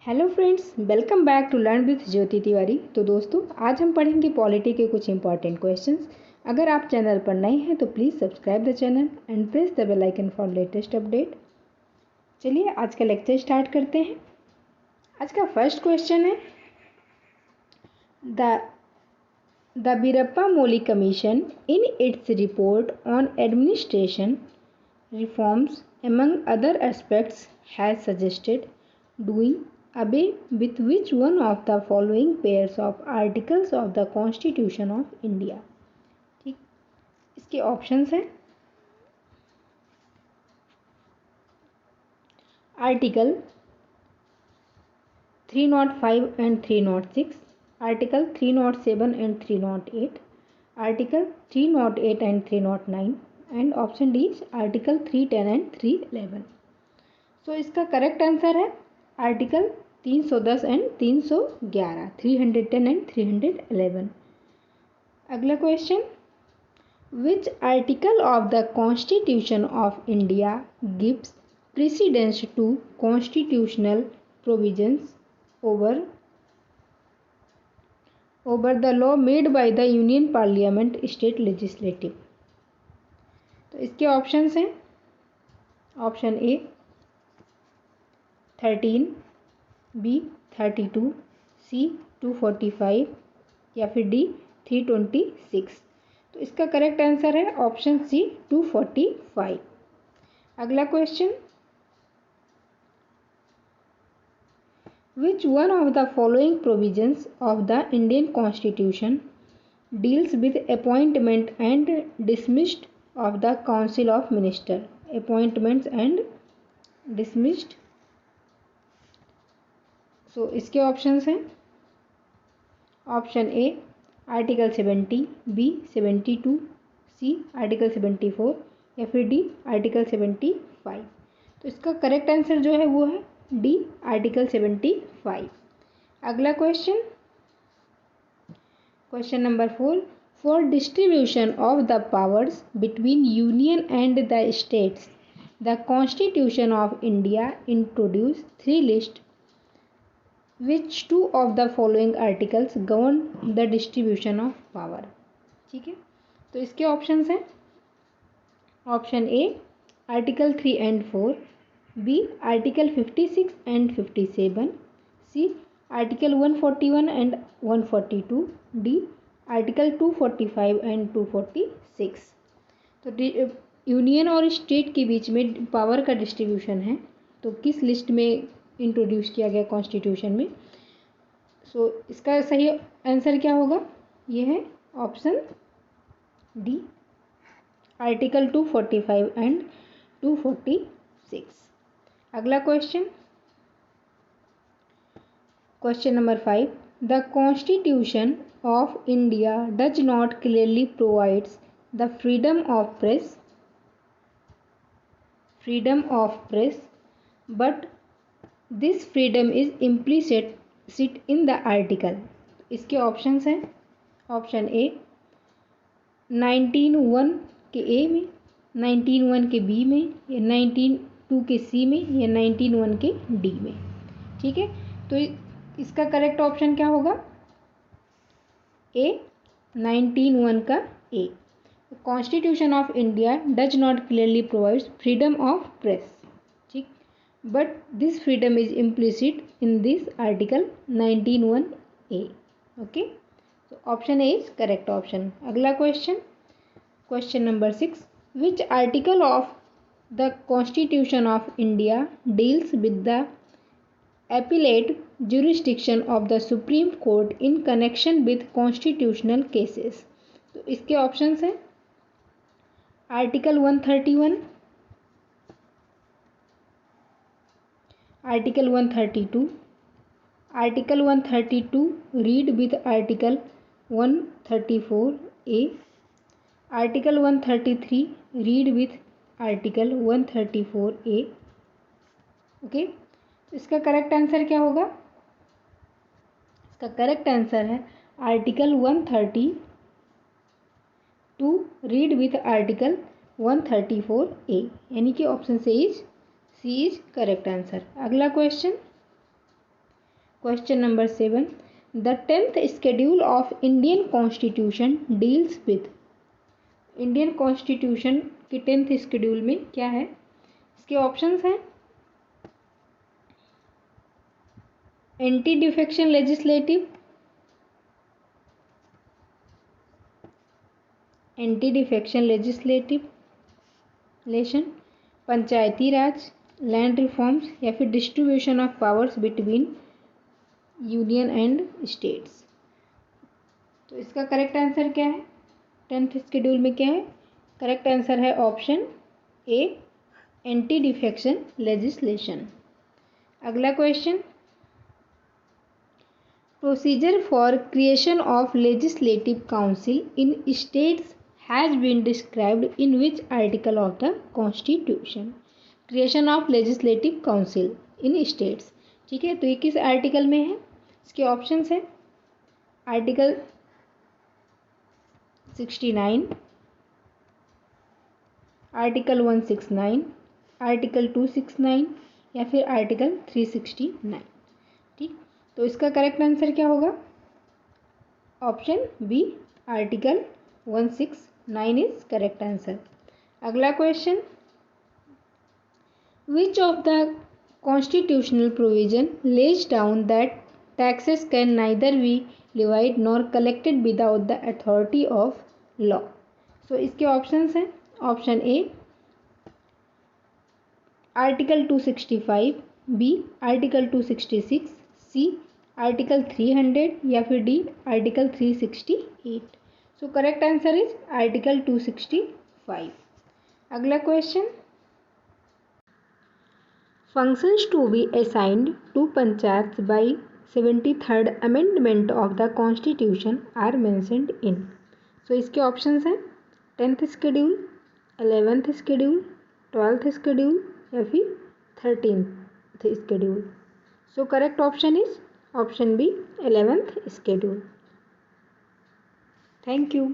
Hello friends, welcome back to learn with Jyoti Tiwari. तो दोस्तों, आज हम पढ़ेंगे पॉलिटी के कुछ इंपॉर्टेंट क्वेश्चंस। अगर आप चैनल पर नए हैं तो please subscribe the channel and press the bell icon for latest update. चलिए आज का लेक्चर स्टार्ट करते हैं। आज का फर्स्ट क्वेश्चन है the Veerappa Moily commission in its report on administration reforms among other aspects has suggested doing away with which one of the following pairs of articles of the Constitution of India। ठीक, इसके options हैं article 305 and 306, article 307 and 308, article 308 and 309 and option D article 310 and 311। So इसका correct answer है article 310 and 311, 310 and 311। अगला question, which article of the constitution of India gives precedence to constitutional provisions over the law made by the union parliament state legislative. तो इसके options हैं option ए 13, B 32, सी 245 या फिर D 326। तो इसका correct answer है option C 245। अगला question, which one of the following provisions of the Indian Constitution deals with appointment and dismissed of the Council of Ministers? Appointments and dismissed। So इसके options हैं option A article 70, B 72, C article 74 या फिर D article 75। तो इसका correct answer जो है वो है डी आर्टिकल 75। अगला question, question number 4, for distribution of the powers between union and the states the constitution of India introduce 3 list which 2 of the following articles govern the distribution of power. ठीक है, तो इसके options हैं option A article 3 and 4, B article 56 and 57, C article 141 and 142, D article 245 and 246। तो union और state के बीच में power का डिस्ट्रीब्यूशन है, तो किस लिस्ट में इंट्रोड्यूस किया गया कॉन्स्टिट्यूशन में। सो इसका सही आंसर क्या होगा, ये है ऑप्शन डी आर्टिकल 245 एंड 246। अगला question, question number 5, the constitution of India does not clearly provides the freedom of press but this freedom is implicit in the article। इसके ऑप्शंस हैं ऑप्शन ए 19(1) के ए में, 19(1) के बी में, या 19(2) के सी में, या 19(1) के डी में। ठीक है, तो इसका करेक्ट ऑप्शन क्या होगा, ए 19(1) का a. Constitution of India does not clearly provides freedom of press, ठीक, but this freedom is implicit in this article 19(1) a. Okay, तो option A is correct option. अगला question, question number 6, which article of the constitution of India deals with the appellate jurisdiction of the Supreme Court in connection with constitutional cases। तो इसके options हैं article 131, article 132, article 132 read with article 134 A, article 133 read with article 134 A. Okay, इसका correct answer क्या होगा, इसका correct answer है article 132 read with article 134 A, यानी कि option C is correct answer. अगला question, question number 7, the 10th schedule of Indian Constitution deals with। Indian Constitution के 10th schedule में क्या है? इसके ऑप्शंस हैं एंटी डिफेक्शन लेजिस्लेटिव, लेशन, पंचायती राज, लैंड रिफॉर्म्स या फिर distribution of powers between union and states. तो इसका करेक्ट आंसर क्या है? 10th शेड्यूल में क्या है? करेक्ट आंसर है option A, anti defection legislation. अगला question, procedure for creation of legislative council in states has been described in which article of the Constitution. Creation of legislative council in states, ठीक है, तो ये किस article में है? इसके ऑप्शंस हैं आर्टिकल 69, आर्टिकल 169, आर्टिकल 269 या फिर आर्टिकल 369। ठीक, तो इसका करेक्ट आंसर क्या होगा? Option B, article 169 is correct answer. अगला question, which of the constitutional provision lays down that taxes can neither be levied nor collected without the authority of law। so इसके options हैं option A article 265, B article 266, C article 300 या फिर D article 368। So correct answer is article 265। अगला question, functions to be assigned to panchayats by 73rd amendment of the constitution are mentioned in। so इसके options हैं 10th schedule, 11th schedule, 12th schedule या फिर 13th schedule. So correct option is option B, 11th schedule. Thank you.